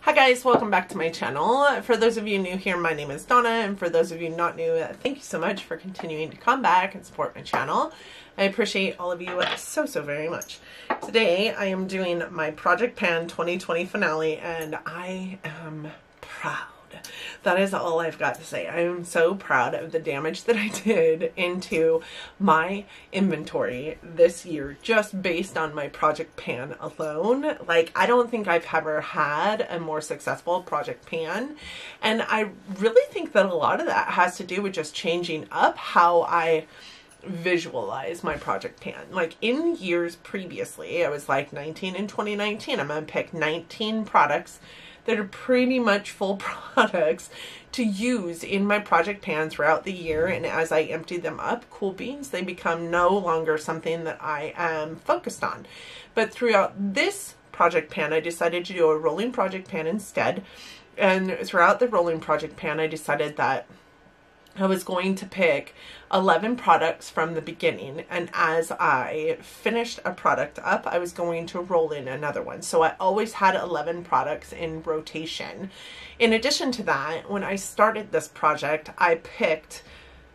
Hi guys, welcome back to my channel. For those of you new here, my name is Donna, and for those of you not new, thank you so much for continuing to come back and support my channel. I appreciate all of you so very much. Today I am doing my Project Pan 2020 finale, and I am proud. That is all I've got to say. I am so proud of the damage that I did into my inventory this year just based on my Project Pan alone. Like, I don't think I've ever had a more successful Project Pan, and I really think that a lot of that has to do with just changing up how I visualize my Project Pan. Like, in years previously, I was like 19 in 2019, I'm gonna pick 19 products that are pretty much full products to use in my Project Pan throughout the year, and as I empty them up, cool beans, they become no longer something that I am focused on. But throughout this Project Pan, I decided to do a rolling Project Pan instead, and throughout the rolling Project Pan, I decided that I was going to pick 11 products from the beginning, and as I finished a product up, I was going to roll in another one. So I always had 11 products in rotation. In addition to that, when I started this project, I picked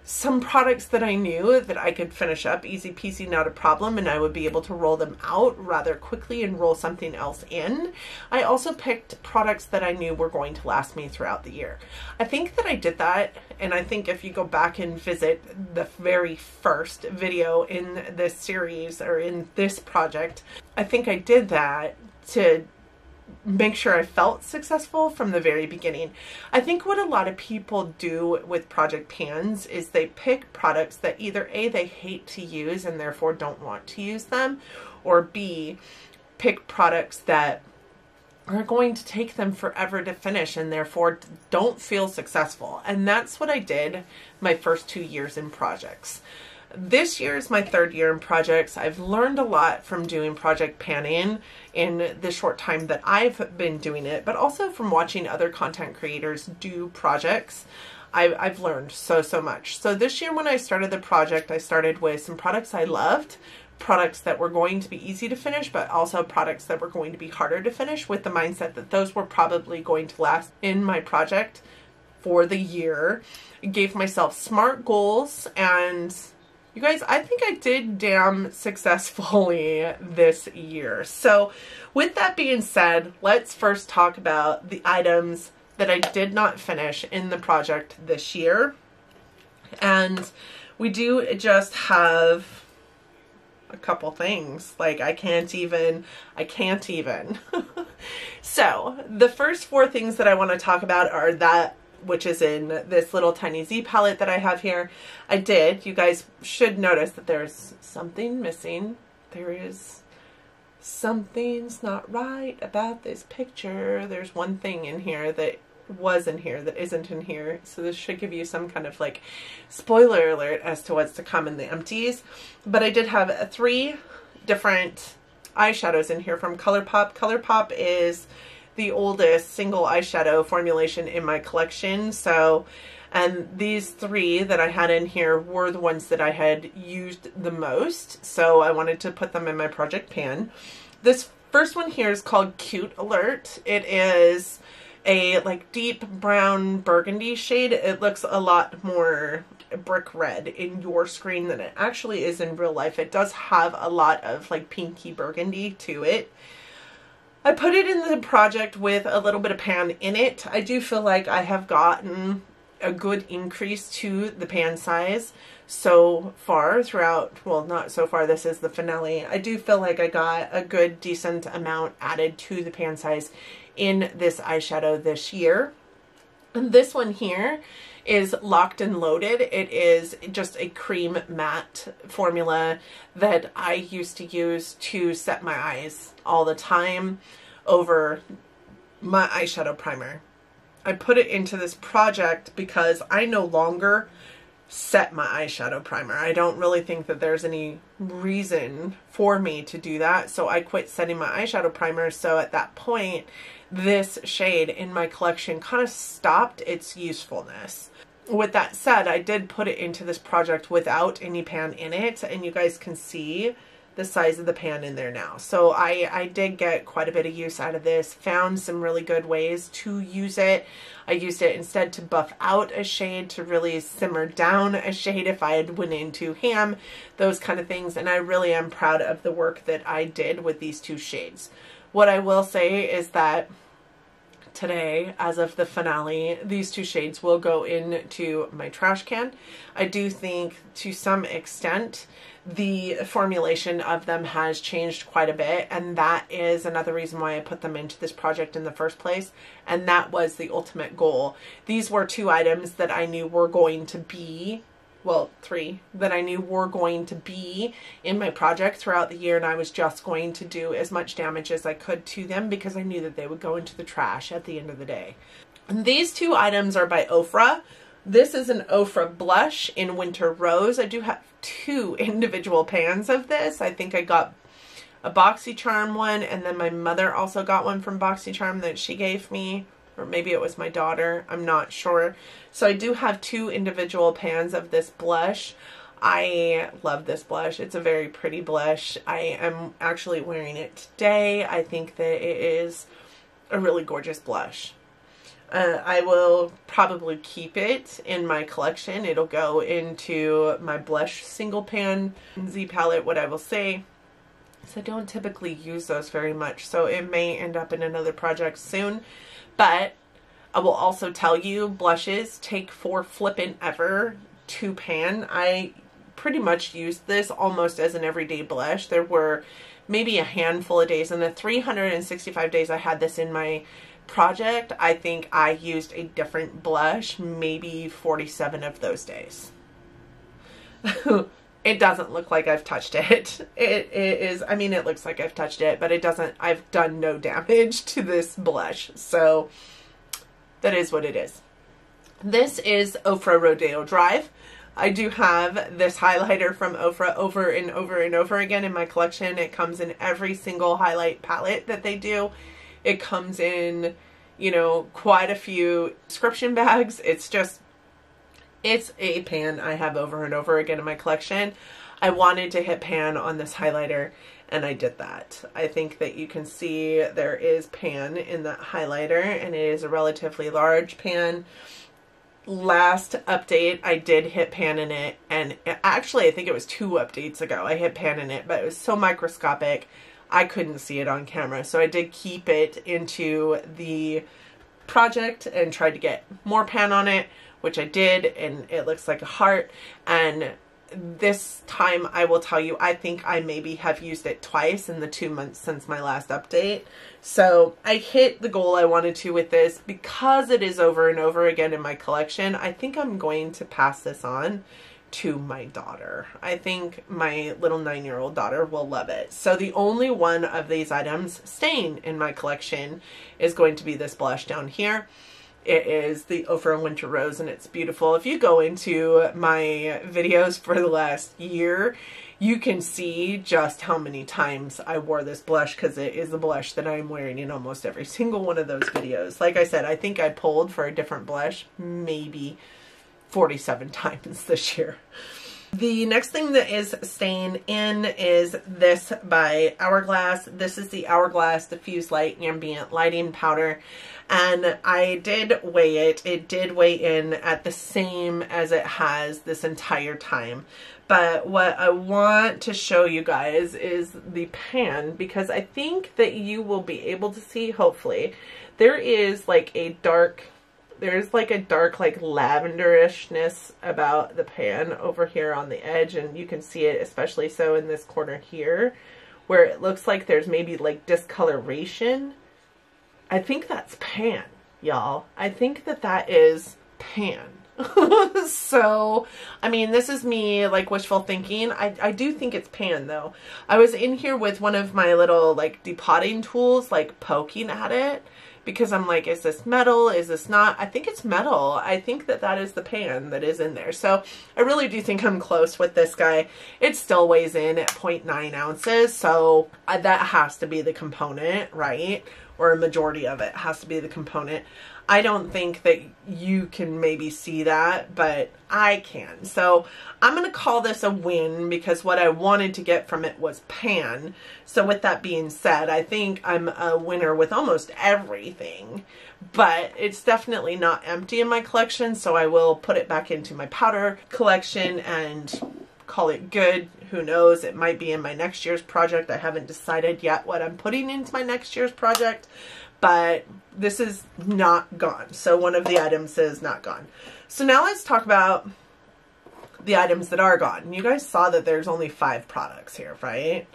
some products that I knew that I could finish up easy peasy, not a problem, and I would be able to roll them out rather quickly and roll something else in. I also picked products that I knew were going to last me throughout the year. I think that I did that, and I think if you go back and visit the very first video in this series or in this project, I think I did that to make sure I felt successful from the very beginning. I think what a lot of people do with Project Pans is they pick products that either A, they hate to use and therefore don't want to use them, or B, pick products that are going to take them forever to finish and therefore don't feel successful. And that's what I did my first 2 years in projects. This year is my third year in projects. I've learned a lot from doing Project Panning in the short time that I've been doing it, but also from watching other content creators do projects. I've learned so much. So this year when I started the project, I started with some products I loved, products that were going to be easy to finish, but also products that were going to be harder to finish, with the mindset that those were probably going to last in my project for the year. I gave myself SMART goals, and you guys, I think I did damn successfully this year. So with that being said, let's first talk about the items that I did not finish in the project this year. And we do just have a couple things. Like, I can't even. So the first 4 things that I want to talk about are that which is in this little tiny Z palette that I have here. You guys should notice that there's something missing. Something's not right about this picture. There's one thing in here that was in here that isn't in here. So this should give you some kind of like spoiler alert as to what's to come in the empties. But I did have 3 different eyeshadows in here from Colourpop. Colourpop is the oldest single eyeshadow formulation in my collection. So, and these 3 that I had in here were the ones that I had used the most. So I wanted to put them in my Project Pan. This first one here is called Cute Alert. It is a like deep brown burgundy shade. It looks a lot more brick red in your screen than it actually is in real life. It does have a lot of like pinky burgundy to it. I put it in the project with a little bit of pan in it. I do feel like I have gotten a good increase to the pan size so far throughout, well, not so far, this is the finale. I do feel like I got a good decent amount added to the pan size in this eyeshadow this year. And this one here is Locked and Loaded. It is just a cream matte formula that I used to use to set my eyes all the time over my eyeshadow primer. I put it into this project because I no longer set my eyeshadow primer. I don't really think that there's any reason for me to do that, so I quit setting my eyeshadow primer. So at that point, this shade in my collection kind of stopped its usefulness. With that said, I did put it into this project without any pan in it, and you guys can see the size of the pan in there now. So I did get quite a bit of use out of this, found some really good ways to use it. I used it instead to buff out a shade, to really simmer down a shade if I had went in too ham, those kind of things. And I really am proud of the work that I did with these two shades. What I will say is that today, as of the finale, these two shades will go into my trash can. I do think to some extent the formulation of them has changed quite a bit, and that is another reason why I put them into this project in the first place, and that was the ultimate goal. These were two items that I knew were going to be, well, three that I knew were going to be in my project throughout the year, and I was just going to do as much damage as I could to them because I knew that they would go into the trash at the end of the day. And these two items are by Ofra. This is an Ofra blush in Winter Rose. I do have two individual pans of this. I think I got a BoxyCharm one, and then my mother also got one from BoxyCharm that she gave me, or maybe it was my daughter, I'm not sure. So I do have two individual pans of this blush. I love this blush. It's a very pretty blush. I am actually wearing it today. I think that it is a really gorgeous blush. I will probably keep it in my collection. It'll go into my blush single pan Z palette. What I will say is I don't typically use those very much, so it may end up in another project soon. But I will also tell you, blushes take for flippin' ever to pan. I pretty much used this almost as an everyday blush. There were maybe a handful of days. In the 365 days I had this in my project, I think I used a different blush maybe 47 of those days. It doesn't look like I've touched it. It is, I mean, it looks like I've touched it, but it doesn't, I've done no damage to this blush. So that is what it is. This is Ofra Rodeo Drive. I do have this highlighter from Ofra over and over and over again in my collection. It comes in every single highlight palette that they do. It comes in, you know, quite a few description bags. It's a pan I have over and over again in my collection. I wanted to hit pan on this highlighter, and I did that. I think that you can see there is pan in that highlighter, and it is a relatively large pan. Last update, I did hit pan in it, and actually I think it was 2 updates ago I hit pan in it, but it was so microscopic I couldn't see it on camera. So I did keep it into the project and tried to get more pan on it, which I did, and it looks like a heart. And this time I will tell you, I think I maybe have used it twice in the 2 months since my last update. So I hit the goal I wanted to with this. Because it is over and over again in my collection, I think I'm going to pass this on to my daughter. I think my little 9-year-old daughter will love it. So the only one of these items staying in my collection is going to be this blush down here. It is the Ofra Winter Rose, and it's beautiful. If you go into my videos for the last year, you can see just how many times I wore this blush, because it is the blush that I'm wearing in almost every single one of those videos. Like I said, I think I pulled for a different blush maybe 47 times this year. The next thing that is staying in is this by Hourglass. This is the Hourglass Diffuse Light Ambient Lighting Powder. And I did weigh it. It did weigh in at the same as it has this entire time. But what I want to show you guys is the pan, because I think that you will be able to see, hopefully, there is like a dark, like lavenderishness about the pan over here on the edge, and you can see it especially so in this corner here, where it looks like there's maybe like discoloration. I think that's pan, y'all. I think that that is pan. So, I mean, this is me like wishful thinking. I do think it's pan though. I was in here with one of my little like depotting tools, like poking at it, because I'm like, is this metal? Is this not? I think it's metal. I think that that is the pan that is in there. So I really do think I'm close with this guy. It still weighs in at 0.9 ounces. So that has to be the component, right? or a majority of it has to be the component. I don't think that you can maybe see that, but I can. So I'm going to call this a win because what I wanted to get from it was pan. So with that being said, I think I'm a winner with almost everything, but it's definitely not empty in my collection. So I will put it back into my powder collection and call it good. Who knows? It might be in my next year's project. I haven't decided yet what I'm putting into my next year's project, but this is not gone. So one of the items is not gone. So now let's talk about the items that are gone. You guys saw that there's only 5 products here, right?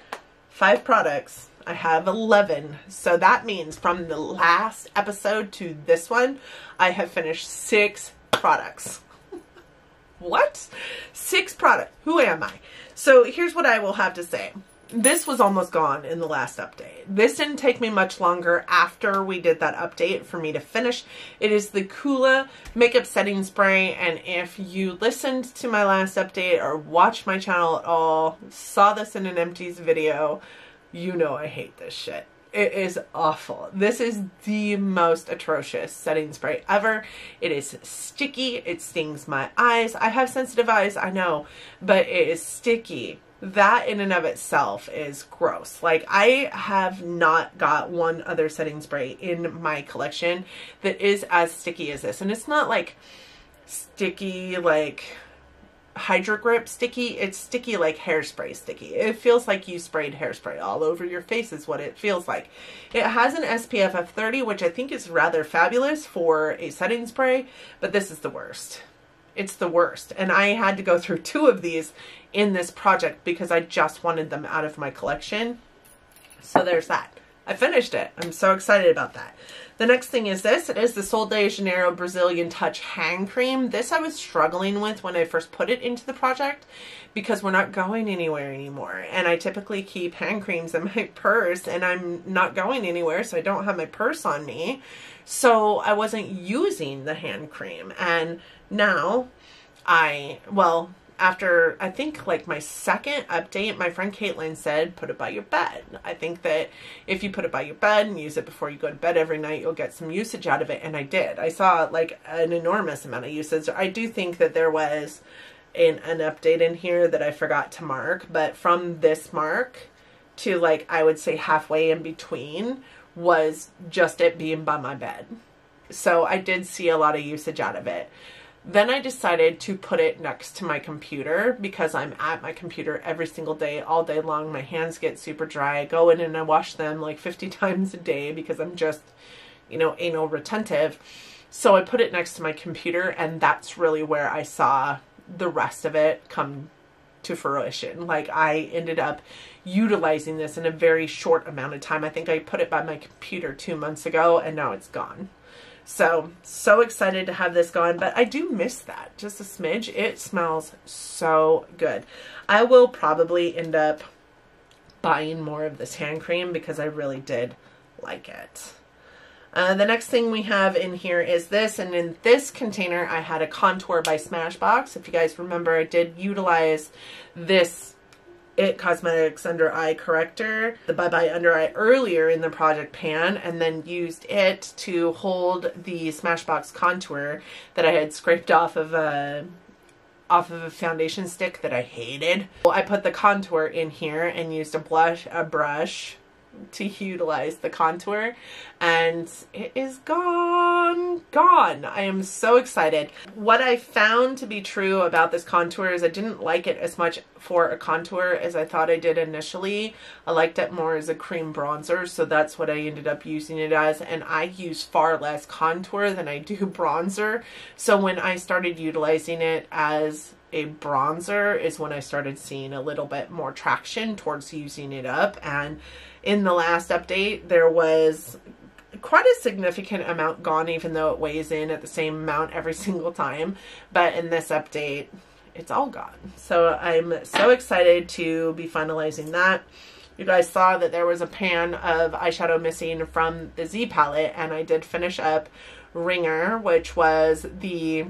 5 products. I have 11. So that means from the last episode to this one, I have finished 6 products. What? 6 products. Who am I? So here's what I will have to say. This was almost gone in the last update. This didn't take me much longer after we did that update for me to finish. It is the Coola makeup setting spray, and if you listened to my last update or watched my channel at all, saw this in an empties video, you know I hate this shit. It is awful. This is the most atrocious setting spray ever. It is sticky. It stings my eyes. I have sensitive eyes, I know, but it is sticky. That in and of itself is gross. Like, I have not got one other setting spray in my collection that is as sticky as this. And it's not like sticky like Hydro Grip sticky. It's sticky like hairspray sticky. It feels like you sprayed hairspray all over your face is what it feels like. It has an SPF of 30, which I think is rather fabulous for a setting spray, but this is the worst. It's the worst. And I had to go through 2 of these in this project because I just wanted them out of my collection. So there's that. I finished it. I'm so excited about that. The next thing is this. It is the Sol de Janeiro Brazilian Touch Hand Cream. This I was struggling with when I first put it into the project because we're not going anywhere anymore. And I typically keep hand creams in my purse and I'm not going anywhere, so I don't have my purse on me. So I wasn't using the hand cream. And now after I think like my second update, my friend Caitlin said, put it by your bed. I think that if you put it by your bed and use it before you go to bed every night, you'll get some usage out of it. And I did. I saw like an enormous amount of usage. I do think that there was an update in here that I forgot to mark, but from this mark to like, I would say halfway in between was just it being by my bed. So I did see a lot of usage out of it. Then I decided to put it next to my computer because I'm at my computer every single day, all day long. My hands get super dry. I go in and I wash them like 50 times a day because I'm just, you know, anal retentive. So I put it next to my computer, and that's really where I saw the rest of it come to fruition. Like, I ended up utilizing this in a very short amount of time. I think I put it by my computer 2 months ago and now it's gone. So excited to have this gone, but I do miss that just a smidge. It smells so good. I will probably end up buying more of this hand cream because I really did like it. The next thing we have in here is this, and in this container I had a contour by Smashbox. If you guys remember, I did utilize this It Cosmetics Under Eye Corrector, the Bye Bye Under Eye, earlier in the project pan, and then used it to hold the Smashbox contour that I had scraped off of a foundation stick that I hated. Well, I put the contour in here and used a brush to utilize the contour, and it is gone. I am so excited. What I found to be true about this contour is I didn't like it as much for a contour as I thought I did initially. I liked it more as a cream bronzer, so that's what I ended up using it as, and I use far less contour than I do bronzer. So when I started utilizing it as a bronzer is when I started seeing a little bit more traction towards using it up. And in the last update, there was quite a significant amount gone, even though it weighs in at the same amount every single time. But in this update, it's all gone. So I'm so excited to be finalizing that. You guys saw that there was a pan of eyeshadow missing from the Z palette, and I did finish up Ringer, which was the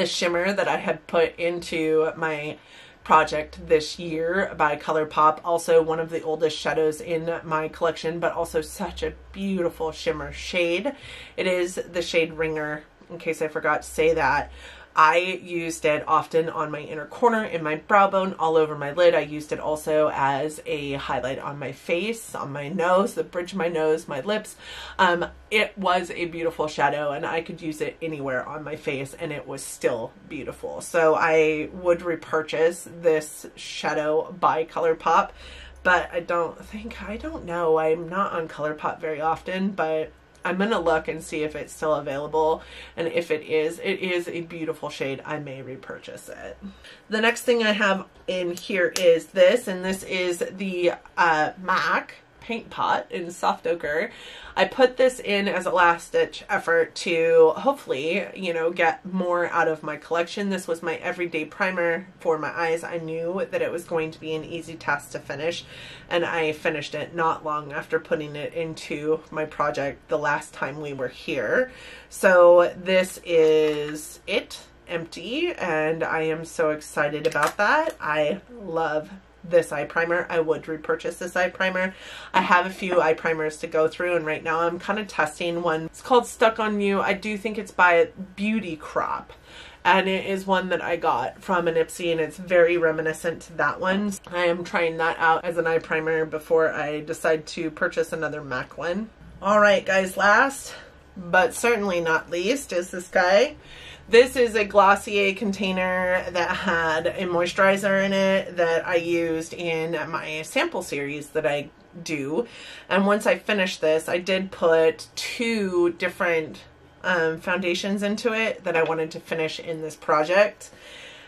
shimmer that I had put into my project this year by Colourpop. Also one of the oldest shadows in my collection, but also such a beautiful shimmer shade. It is the shade Ringer, in case I forgot to say that. I used it often on my inner corner, in my brow bone, all over my lid. I used it also as a highlight on my face, on my nose, the bridge of my nose, my lips. It was a beautiful shadow, and I could use it anywhere on my face and it was still beautiful. So I would repurchase this shadow by Colourpop, but I don't know. I'm not on Colourpop very often, but I'm going to look and see if it's still available, and if it is a beautiful shade. I may repurchase it. The next thing I have in here is this, and this is the MAC paint pot in soft ochre. I put this in as a last ditch effort to hopefully, you know, get more out of my collection. This was my everyday primer for my eyes. I knew that it was going to be an easy task to finish, and I finished it not long after putting it into my project the last time we were here. So this is it, empty, and I am so excited about that. I love this eye primer. I would repurchase this eye primer. I have a few eye primers to go through, and right now I'm kind of testing one. It's called Stuck on You. I do think it's by Beauty Crop, and it is one that I got from an Ipsy, and it's very reminiscent to that one. I am trying that out as an eye primer before I decide to purchase another MAC one. Alright guys, last but certainly not least is this guy. This is a Glossier container that had a moisturizer in it that I used in my sample series that I do. And once I finished this, I did put 2 different foundations into it that I wanted to finish in this project.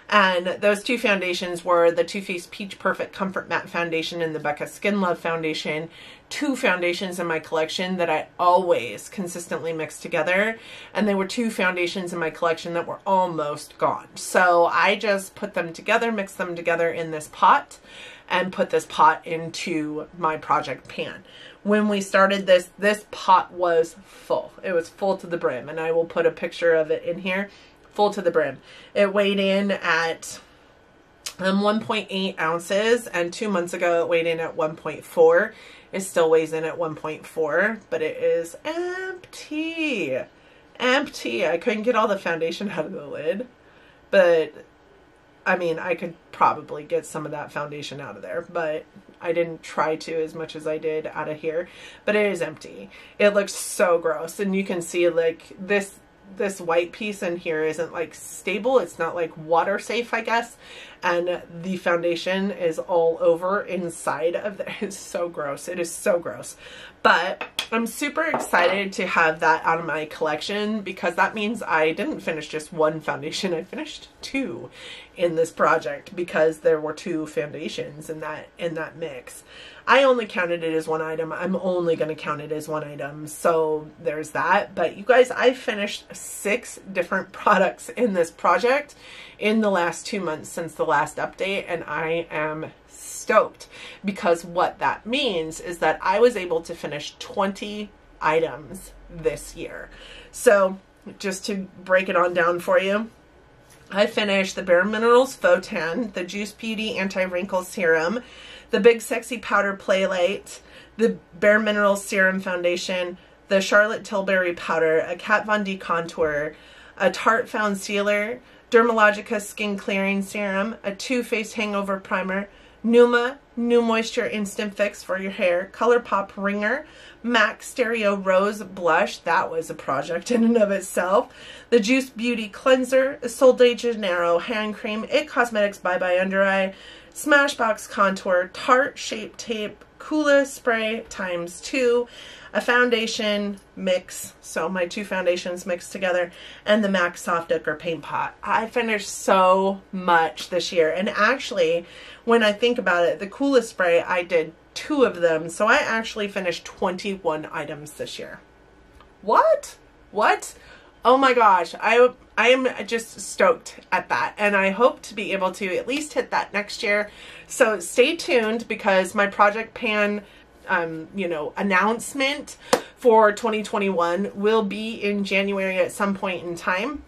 And those 2 foundations were the Too Faced Peach Perfect Comfort Matte Foundation and the Becca Skin Love Foundation. 2 foundations in my collection that I always consistently mix together. And they were 2 foundations in my collection that were almost gone. So I just put them together, mixed them together in this pot, and put this pot into my project pan. When we started this, this pot was full. It was full to the brim, and I will put a picture of it in here. Full to the brim. It weighed in at 1.8 ounces, and 2 months ago it weighed in at 1.4. It still weighs in at 1.4, but it is empty. Empty. I couldn't get all the foundation out of the lid, but I mean, I could probably get some of that foundation out of there, but I didn't try to as much as I did out of here. But it is empty. It looks so gross, and you can see like this white piece in here isn't like stable. It's not like water safe, I guess. And the foundation is all over inside of it. It's so gross. It is so gross. But I'm super excited to have that out of my collection, because that means I didn't finish just 1 foundation. I finished 2 in this project because there were 2 foundations in that mix. I only counted it as 1 item. I'm only going to count it as 1 item. So there's that. But you guys, I finished 6 different products in this project in the last 2 months since the last update, and I am stoked, because what that means is that I was able to finish 20 items this year. So just to break it on down for you, I finished the Bare Minerals Faux Tan, the Juice Beauty Anti-Wrinkle Serum, the Big Sexy Powder Playlite, the Bare Minerals Serum Foundation, the Charlotte Tilbury Powder, a Kat Von D Contour, a Tarte Found Sealer, Dermalogica Skin Clearing Serum, a Too Faced Hangover Primer, Numa New Moisture Instant Fix for your hair, Colourpop Ringer, MAC Stereo Rose Blush, that was a project in and of itself, the Juice Beauty Cleanser, Sol de Janeiro Hand Cream, It Cosmetics Bye Bye Under Eye, Smashbox Contour, Tarte Shape Tape, Kula Spray ×2, a foundation mix, so my 2 foundations mixed together, and the MAC Soft Ochre Paint Pot. I finished so much this year, and actually, when I think about it, the Kula Spray, I did 2 of them, so I actually finished 21 items this year. What? What? Oh my gosh, I am just stoked at that, and I hope to be able to at least hit that next year. So stay tuned, because my Project Pan you know, announcement for 2021 will be in January at some point in time.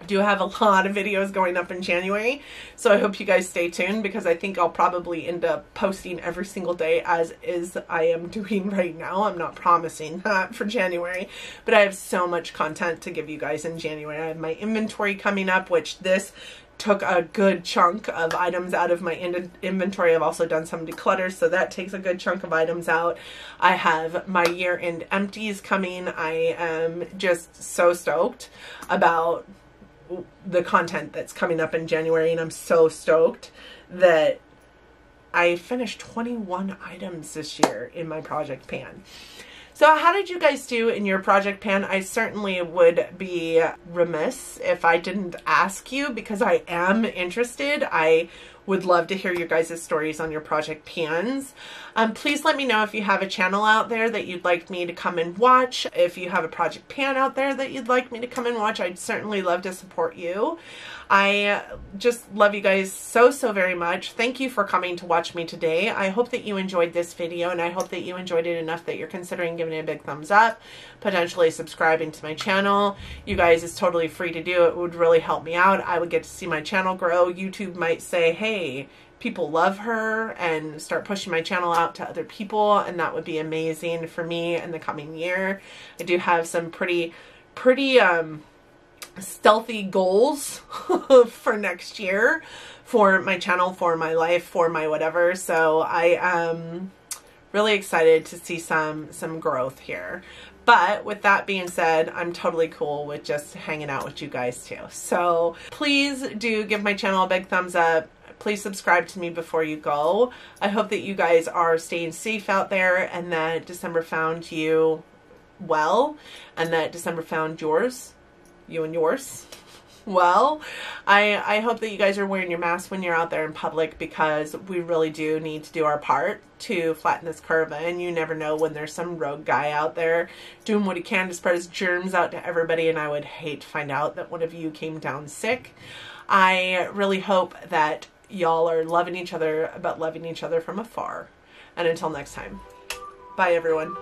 I do have a lot of videos going up in January, so I hope you guys stay tuned, because I think I'll probably end up posting every single day as is I am doing right now. I'm not promising that for January, but I have so much content to give you guys in January. I have my inventory coming up, which this took a good chunk of items out of my inventory. I've also done some declutter, so that takes a good chunk of items out. I have my year-end empties coming. I am just so stoked about the content that's coming up in January, and I'm so stoked that I finished 21 items this year in my project pan. So how did you guys do in your project pan? I certainly would be remiss if I didn't ask you, because I am interested. I would love to hear your guys' stories on your project pans. Please let me know if you have a channel out there that you'd like me to come and watch. If you have a project pan out there that you'd like me to come and watch, I'd certainly love to support you. I just love you guys so very much. Thank you for coming to watch me today. I hope that you enjoyed this video, and I hope that you enjoyed it enough that you're considering giving it a big thumbs up, potentially subscribing to my channel. You guys, it's totally free to do. It would really help me out. I would get to see my channel grow. YouTube might say, hey, people love her, and start pushing my channel out to other people, and that would be amazing for me in the coming year. I do have some pretty stealthy goals for next year for my channel, for my life, for my whatever. So I am really excited to see some growth here. But with that being said, I'm totally cool with just hanging out with you guys too. So please do give my channel a big thumbs up. Please subscribe to me before you go. I hope that you guys are staying safe out there, and that December found you well, and that December found you and yours well. I hope that you guys are wearing your mask when you're out there in public, because we really do need to do our part to flatten this curve. And you never know when there's some rogue guy out there doing what he can to spread his germs out to everybody, and I would hate to find out that one of you came down sick. I really hope that y'all are loving each other, but loving each other from afar. And until next time, bye everyone.